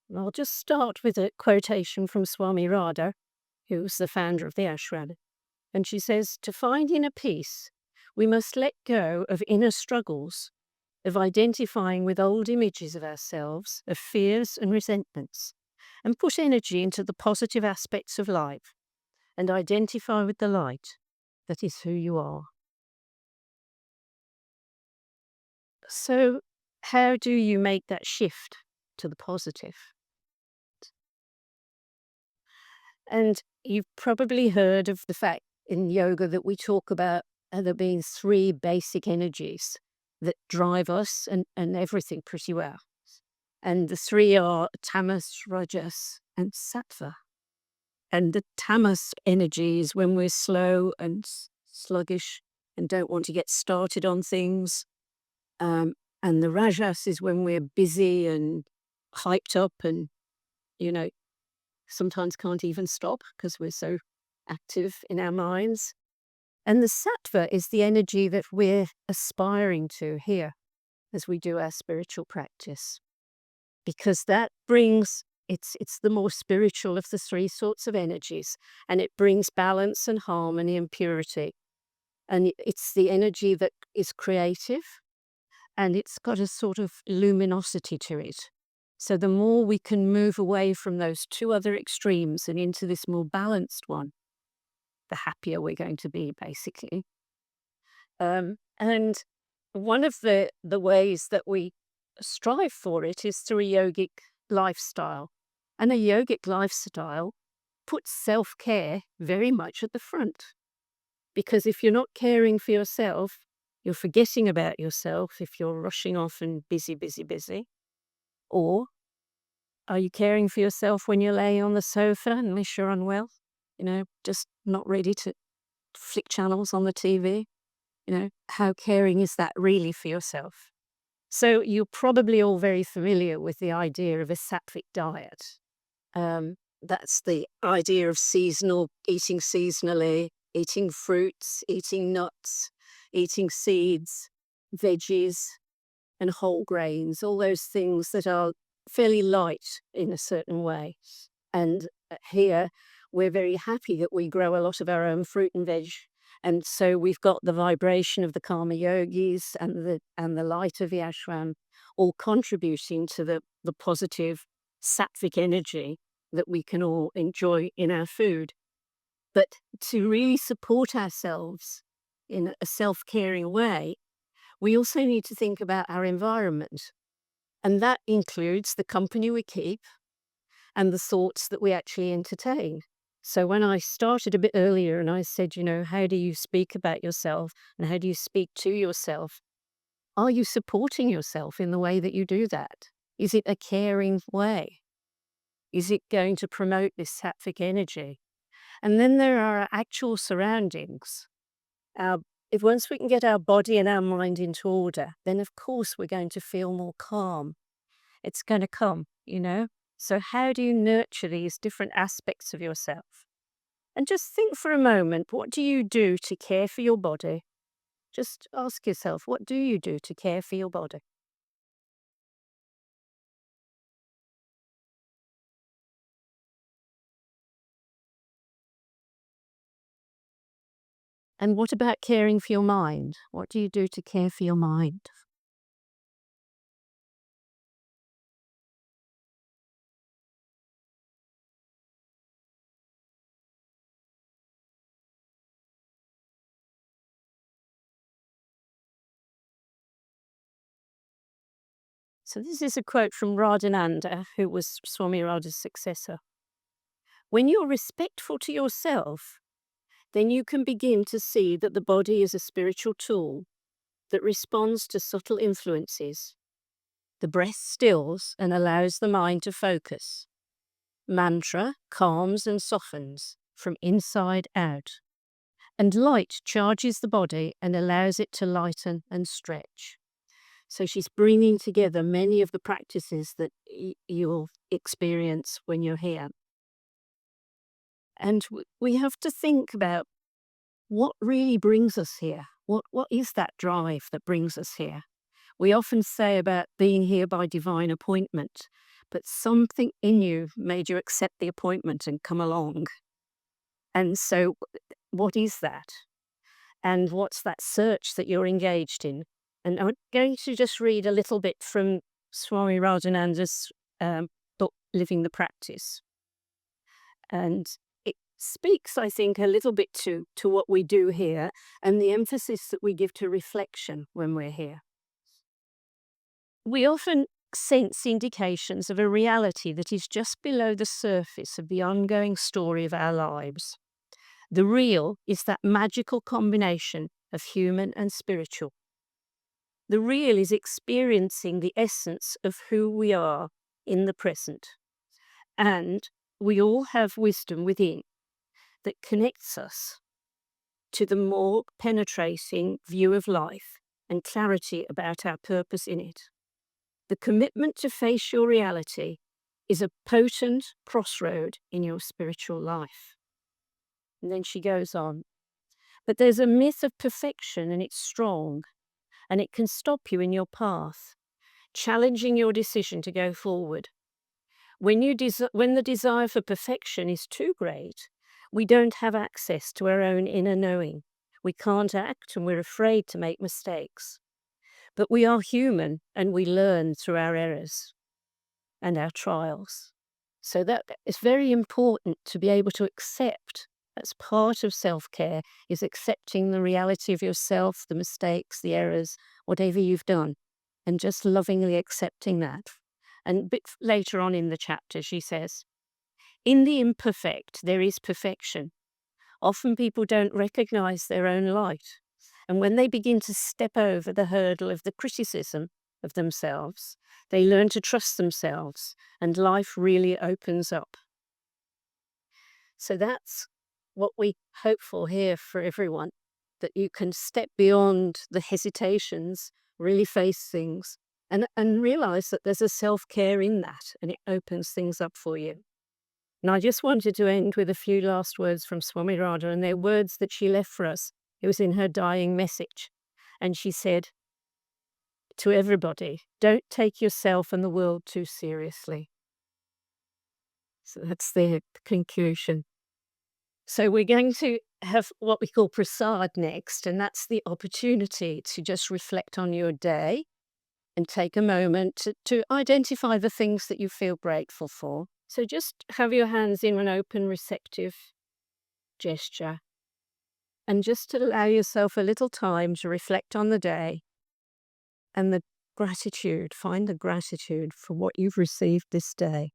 And I'll just start with a quotation from Swami Radha, who was the founder of the ashram. And she says, "To find inner peace, we must let go of inner struggles, of identifying with old images of ourselves, of fears and resentments, and put energy into the positive aspects of life, and identify with the light that is who you are." So, how do you make that shift to the positive? And you've probably heard of the fact in yoga that we talk about there being three basic energies that drive us and everything pretty well. And the three are tamas, rajas, and sattva. And the tamas energy is when we're slow and sluggish and don't want to get started on things. Um, and the rajas is when we're busy and hyped up and, you know, sometimes can't even stop because we're so active in our minds. And the sattva is the energy that we're aspiring to here as we do our spiritual practice, because that brings it's the more spiritual of the three sorts of energies, and it brings balance and harmony and purity. And it's the energy that is creative, and it's got a sort of luminosity to it. So the more we can move away from those two other extremes and into this more balanced one, the happier we're going to be, basically. And one of the ways that we strive for it is through a yogic lifestyle. And a yogic lifestyle puts self-care very much at the front. Because if you're not caring for yourself, you're forgetting about yourself if you're rushing off and busy, busy, busy. Or are you caring for yourself when you're laying on the sofa unless you're unwell? Just not ready to flick channels on the TV? How caring is that really for yourself? So you're probably all very familiar with the idea of a sattvic diet. That's the idea of eating seasonally, eating fruits, eating nuts, eating seeds, veggies, and whole grains, all those things that are fairly light in a certain way. And here, we're very happy that we grow a lot of our own fruit and veg. And so we've got the vibration of the karma yogis and the light of the ashram all contributing to the positive sattvic energy that we can all enjoy in our food. But to really support ourselves in a self-caring way, we also need to think about our environment. And that includes the company we keep and the thoughts that we actually entertain. So when I started a bit earlier and I said, how do you speak about yourself and how do you speak to yourself? Are you supporting yourself in the way that you do that? Is it a caring way? Is it going to promote this sattvic energy? And then there are our actual surroundings. If once we can get our body and our mind into order, then of course we're going to feel more calm. It's going to come. So how do you nurture these different aspects of yourself? And just think for a moment, what do you do to care for your body? Just ask yourself, what do you do to care for your body? And what about caring for your mind? What do you do to care for your mind? So this is a quote from Radhananda, who was Swami Radha's successor. When you're respectful to yourself, then you can begin to see that the body is a spiritual tool that responds to subtle influences. The breath stills and allows the mind to focus. Mantra calms and softens from inside out. And light charges the body and allows it to lighten and stretch. So she's bringing together many of the practices that you'll experience when you're here. And we have to think about what really brings us here. What is that drive that brings us here? We often say about being here by divine appointment, but something in you made you accept the appointment and come along. And so, what is that? And what's that search that you're engaged in? And I'm going to just read a little bit from Swami Rajananda's book, Living the Practice. And it speaks, I think, a little bit to what we do here and the emphasis that we give to reflection when we're here. We often sense indications of a reality that is just below the surface of the ongoing story of our lives. The real is that magical combination of human and spiritual. The real is experiencing the essence of who we are in the present. And we all have wisdom within that connects us to the more penetrating view of life and clarity about our purpose in it. The commitment to face your reality is a potent crossroad in your spiritual life. And then she goes on. But there's a myth of perfection, and it's strong, and it can stop you in your path, challenging your decision to go forward. When the desire for perfection is too great, we don't have access to our own inner knowing. We can't act, and we're afraid to make mistakes. But we are human, and we learn through our errors and our trials. So that it's very important to be able to accept. That's part of self-care, is accepting the reality of yourself, the mistakes, the errors, whatever you've done, and just lovingly accepting that. And a bit later on in the chapter, she says, in the imperfect, there is perfection. Often people don't recognize their own light. And when they begin to step over the hurdle of the criticism of themselves, they learn to trust themselves, and life really opens up. So that's what we hope for here for everyone, that you can step beyond the hesitations, really face things, and realize that there's a self-care in that, and it opens things up for you. And I just wanted to end with a few last words from Swami Radha, and they're words that she left for us. It was in her dying message. And she said to everybody, don't take yourself and the world too seriously. So that's their conclusion. So we're going to have what we call prasad next, and that's the opportunity to just reflect on your day and take a moment to identify the things that you feel grateful for. So just have your hands in an open, receptive gesture, and just allow yourself a little time to reflect on the day and the gratitude. Find the gratitude for what you've received this day.